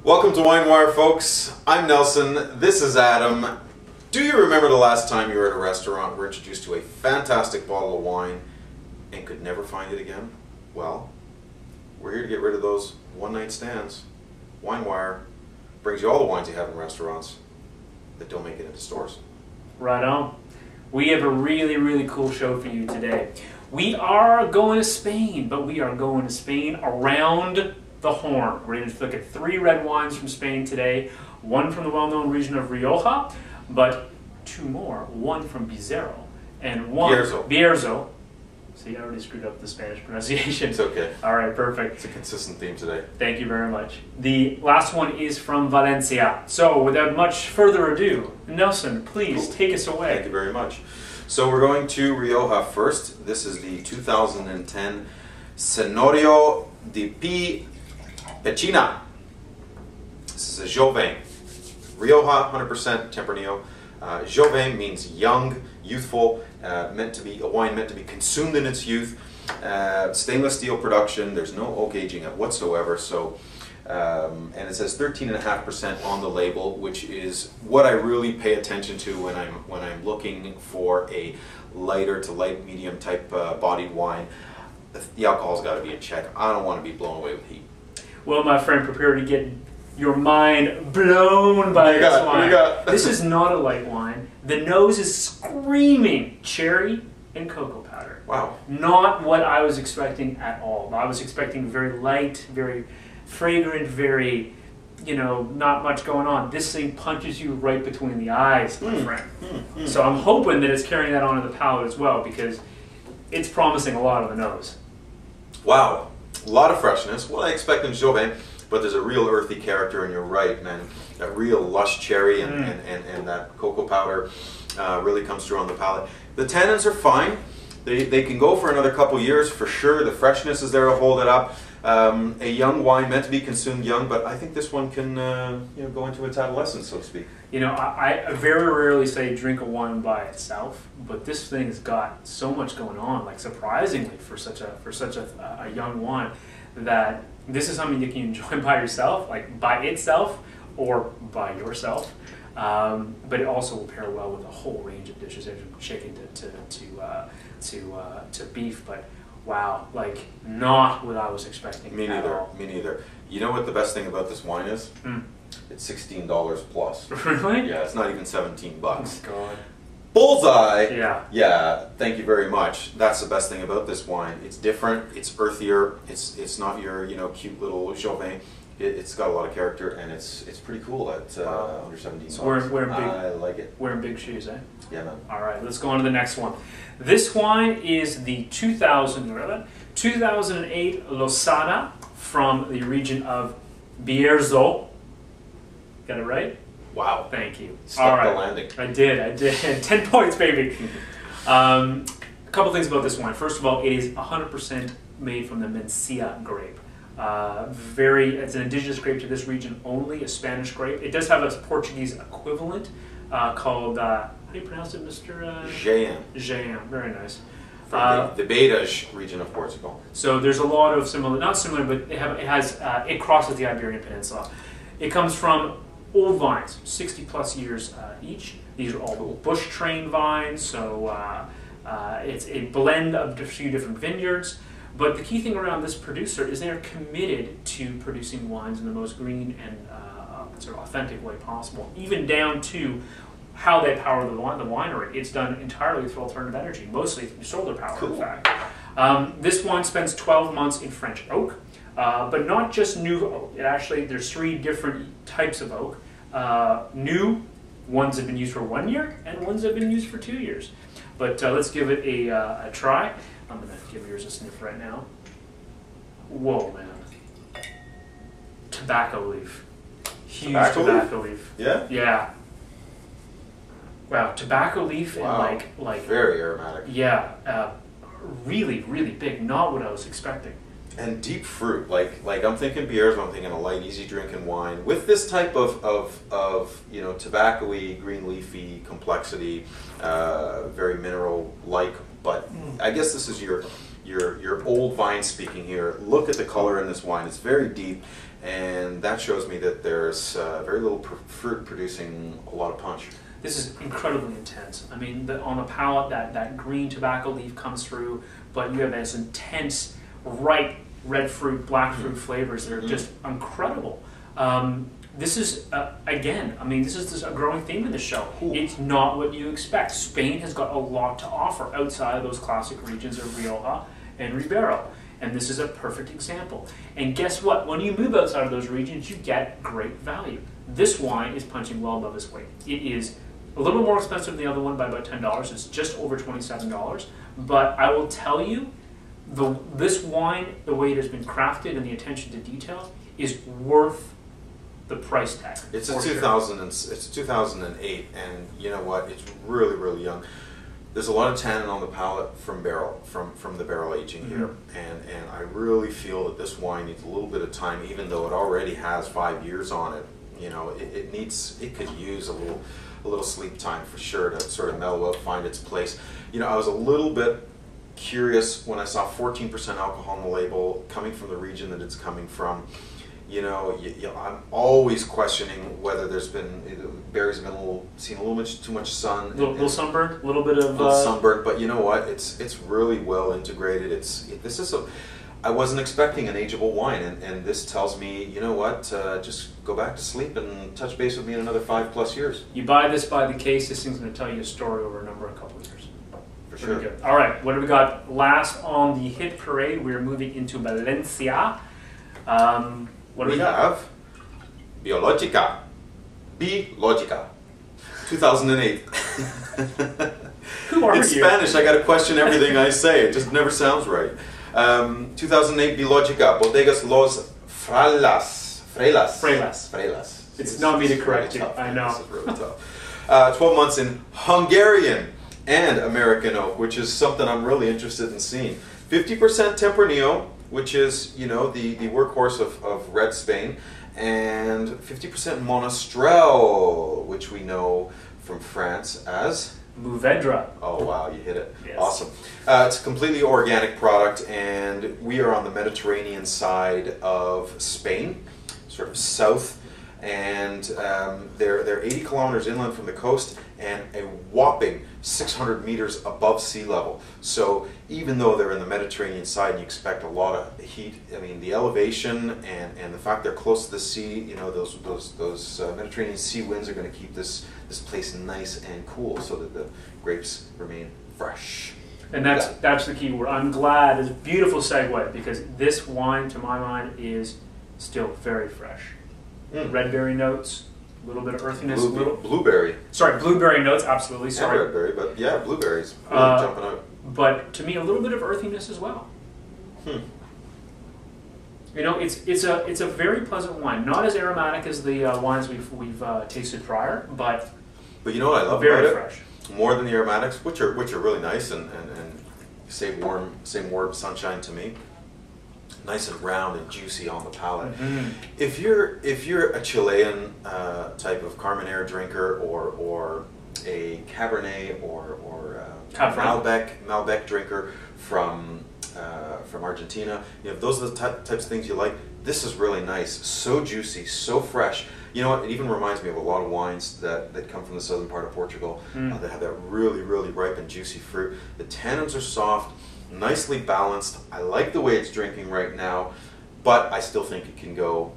Welcome to WineWire, folks. I'm Nelson. This is Adam. Do you remember the last time you were at a restaurant, were introduced to a fantastic bottle of wine, and could never find it again? Well, we're here to get rid of those one-night stands. WineWire brings you all the wines you have in restaurants that don't make it into stores. Right on. We have a really cool show for you today. We are going to Spain, but we are going to Spain around the Horn. We're going to look at 3 red wines from Spain today. One from the well-known region of Rioja, but 2 more. One from Bierzo and one Bierzo. See, I already screwed up the Spanish pronunciation. It's okay. All right, perfect. It's a consistent theme today. Thank you very much. The last one is from Valencia. So, without much further ado, Nelson, please take us away. Thank you very much. So we're going to Rioja first. This is the 2010 Senorio di Pi Pecina. This is a Jovin. Rioja, 100% Tempranillo. Jovin means young, youthful, meant to be a wine meant to be consumed in its youth. Stainless steel production. There's no oak aging whatsoever. So, and it says 13.5% on the label, which is what I really pay attention to when I'm looking for a lighter to light medium type bodied wine. The alcohol's got to be in check. I don't want to be blown away with heat. Well, my friend, prepare to get your mind blown by this wine. This is not a light wine. The nose is screaming cherry and cocoa powder. Wow. Not what I was expecting at all. I was expecting very light, very fragrant, very, not much going on. This thing punches you right between the eyes, my friend. So I'm hoping that it's carrying that onto the palate as well, because it's promising a lot on the nose. Wow. A lot of freshness. What I expect in Jovin, but there's a real earthy character, and you're right, man. That real lush cherry and that cocoa powder really comes through on the palate. The tannins are fine. They can go for another couple years for sure. The freshness is there to hold it up. A young wine meant to be consumed young, but I think this one can go into its adolescence, so to speak. I very rarely say drink a wine by itself, but this thing's got so much going on, like surprisingly for such a young wine, that this is something you can enjoy by yourself, like by itself or by yourself. But it also will pair well with a whole range of dishes, from chicken to beef. But wow, like not what I was expecting. Me neither. Me neither. You know what the best thing about this wine is? It's $16 plus. Really? Yeah, it's not even 17 bucks. Oh God. Bullseye. Yeah. Yeah. Thank you very much. That's the best thing about this wine. It's different. It's earthier. It's not your cute little Jovin. It's got a lot of character, and it's pretty cool at under 17 bucks. I like it. Wearing big shoes, eh? Yeah, man. All right, let's go on to the next one. This wine is the 2008 Losada from the region of Bierzo. Got it right? Wow. Thank you. Stuck the landing. I did. 10 points, baby. A couple things about this wine. First of all, it is 100% made from the Mencia grape. It's an indigenous grape to this region only, a Spanish grape. It does have a Portuguese equivalent called, how do you pronounce it, Mr. Jaen. Jaen, very nice. From the Betas region of Portugal. So there's a lot of not similar, but it crosses the Iberian Peninsula. It comes from old vines, 60 plus years each. These are all bush train vines, so it's a blend of a few different vineyards. But the key thing around this producer is they're committed to producing wines in the most green and sort of authentic way possible, even down to how they power the winery. It's done entirely through alternative energy, mostly through solar power, in fact. This wine spends 12 months in French oak, but not just new oak. There's 3 different types of oak. New ones have been used for 1 year, and ones have been used for 2 years. But let's give it a try. I'm going to give yours a sniff right now. Whoa, man. Tobacco leaf. Huge tobacco leaf. Yeah? Yeah. Wow, tobacco leaf and like very aromatic. Yeah, really big. Not what I was expecting. And deep fruit, like I'm thinking Bierzo, I'm thinking a light, easy drinking wine with this type of tobacco-y, green leafy complexity, very mineral-like. But I guess this is your your old vine speaking here. Look at the color in this wine. It's very deep, and that shows me that there's very little fruit producing a lot of punch. This is incredibly intense. I mean, on the palate, that green tobacco leaf comes through, but you have this intense, ripe red fruit, black fruit flavors that are just incredible. This is, again, I mean, this is a growing theme in the show. Ooh. It's not what you expect. Spain has got a lot to offer outside of those classic regions of Rioja and Ribeiro. And this is a perfect example. And guess what? When you move outside of those regions, you get great value. This wine is punching well above its weight. It is a little more expensive than the other one by about $10. It's just over $27. But I will tell you, this wine, the way it has been crafted and the attention to detail, is worth the price tag. It's a 2008, and you know what? It's really, really young. There's a lot of tannin on the palate from the barrel aging here, and I really feel that this wine needs a little bit of time, even though it already has 5 years on it. You know, it could use a little sleep time for sure to sort of mellow out, find its place. You know, I was a little bit curious when I saw 14% alcohol on the label, coming from the region that it's coming from. You know, I'm always questioning whether berries have been seen a little much too much sun, little sunburn, a little bit of sunburn. But you know what? It's really well integrated. I wasn't expecting an ageable wine, and this tells me, you know what? Just go back to sleep and touch base with me in another 5+ years. You buy this by the case. This thing's going to tell you a story over a couple of years. For sure. Good. All right, what do we got last on the hit parade? We're moving into Valencia. What do we have? Biologica. 2008. Who are you? It's Spanish. I got to question everything I say. It just never sounds right. 2008 Biologica. Bodegas Los Frelas. It's not me to correct you. I know. This is really tough. 12 months in Hungarian and American oak, which is something I'm really interested in seeing. 50% Tempranillo, which is, you know, the workhorse of red Spain, and 50% Monastrell, which we know from France as Mourvedre. Oh wow, you hit it. Yes. Awesome. It's a completely organic product, and we are on the Mediterranean side of Spain, sort of south, and they're 80 kilometers inland from the coast and a whopping 600 meters above sea level. So even though they're in the Mediterranean side and you expect a lot of heat, I mean, the elevation and the fact they're close to the sea, you know, those Mediterranean sea winds are going to keep this place nice and cool so that the grapes remain fresh. And that's the key word. I'm glad. It's a beautiful segue, because this wine, to my mind, is still very fresh. Red berry notes, a little bit of earthiness. Blueberry. Sorry, blueberry notes, absolutely. Sorry. And red berry, but yeah, blueberries really jumping out. But to me, a little bit of earthiness as well. You know, it's a very pleasant wine. Not as aromatic as the wines we've tasted prior, but you know what I love very about fresh. It? More than the aromatics, which are really nice and say warm sunshine to me. Nice and round and juicy on the palate. If you're a Chilean type of Carmenere drinker, or a Cabernet or Malbec drinker from Argentina, you know, those are the types of things you like. This is really nice, so juicy, so fresh. You know what? It even reminds me of a lot of wines that come from the southern part of Portugal that have that really, really ripe and juicy fruit. The tannins are soft, nicely balanced. I like the way it's drinking right now, but I still think it can go,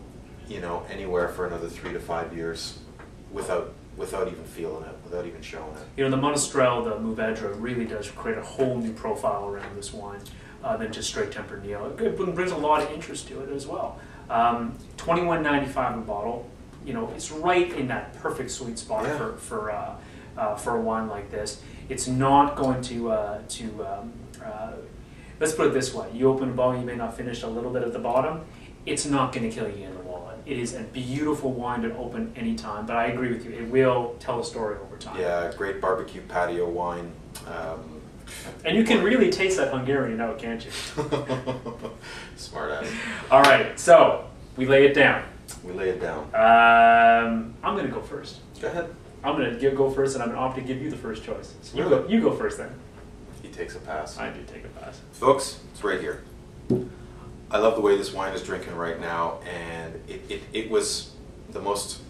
you know, anywhere for another 3 to 5 years without even feeling it, without even showing it. You know, the Monastrell, the Mourvedre, really does create a whole new profile around this wine than just straight Tempranillo. It brings a lot of interest to it as well. $21.95 a bottle. You know, it's right in that perfect sweet spot for a wine like this. It's not going to let's put it this way: you open a bottle, you may not finish a little bit at the bottom. It's not going to kill you in the wallet. It is a beautiful wine to open anytime. But I agree with you; it will tell a story over time. Yeah, great barbecue patio wine. And you can really taste that Hungarian oak, can't you? Smart ass. All right, so we lay it down. We lay it down. I'm going to go first. Go ahead. I'm going to go first, and I'm going to opt to give you the first choice. So Really? you go first then. He takes a pass. I do take a pass. Folks, it's right here. I love the way this wine is drinking right now, and it was the most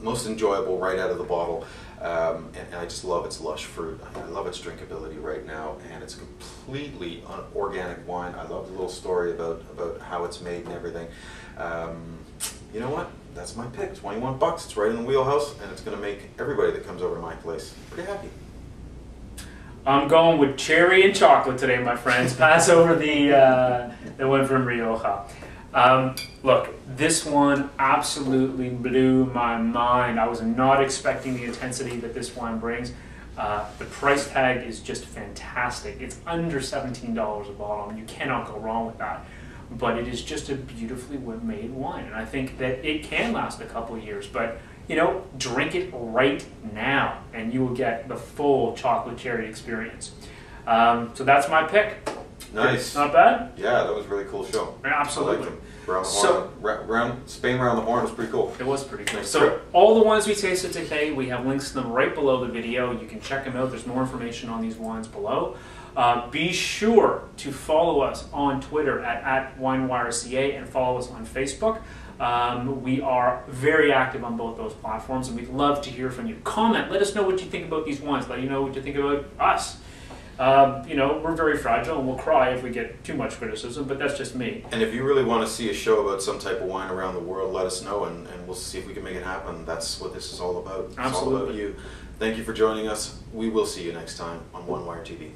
enjoyable right out of the bottle, and I just love its lush fruit. I love its drinkability right now, and it's a completely organic wine. I love the little story about how it's made and everything. You know what? That's my pick. $21. It's right in the wheelhouse, and it's going to make everybody that comes over to my place pretty happy. I'm going with cherry and chocolate today, my friends. Pass over the one from Rioja. Look, this one absolutely blew my mind. I was not expecting the intensity that this wine brings. The price tag is just fantastic. It's under $17 a bottle, and you cannot go wrong with that. But it is just a beautifully made wine, and I think that it can last a couple of years. But you know, drink it right now, and you will get the full chocolate cherry experience. So that's my pick. Nice. Not bad? Yeah, that was a really cool show. Absolutely. I liked them. Spain round the horn was pretty cool. It was pretty cool. Nice So trip. all the wines we tasted today, we have links to them right below the video. You can check them out. There's more information on these wines below. Be sure to follow us on Twitter at WineWireCA and follow us on Facebook. We are very active on both those platforms, and we'd love to hear from you. Comment, let us know what you think about these wines. Let you know what you think about us. You know, we're very fragile, and we'll cry if we get too much criticism, but that's just me. And if you really want to see a show about some type of wine around the world, let us know, and we'll see if we can make it happen. That's what this is all about. It's Absolutely. all about you. Thank you for joining us. We will see you next time on WineWire TV.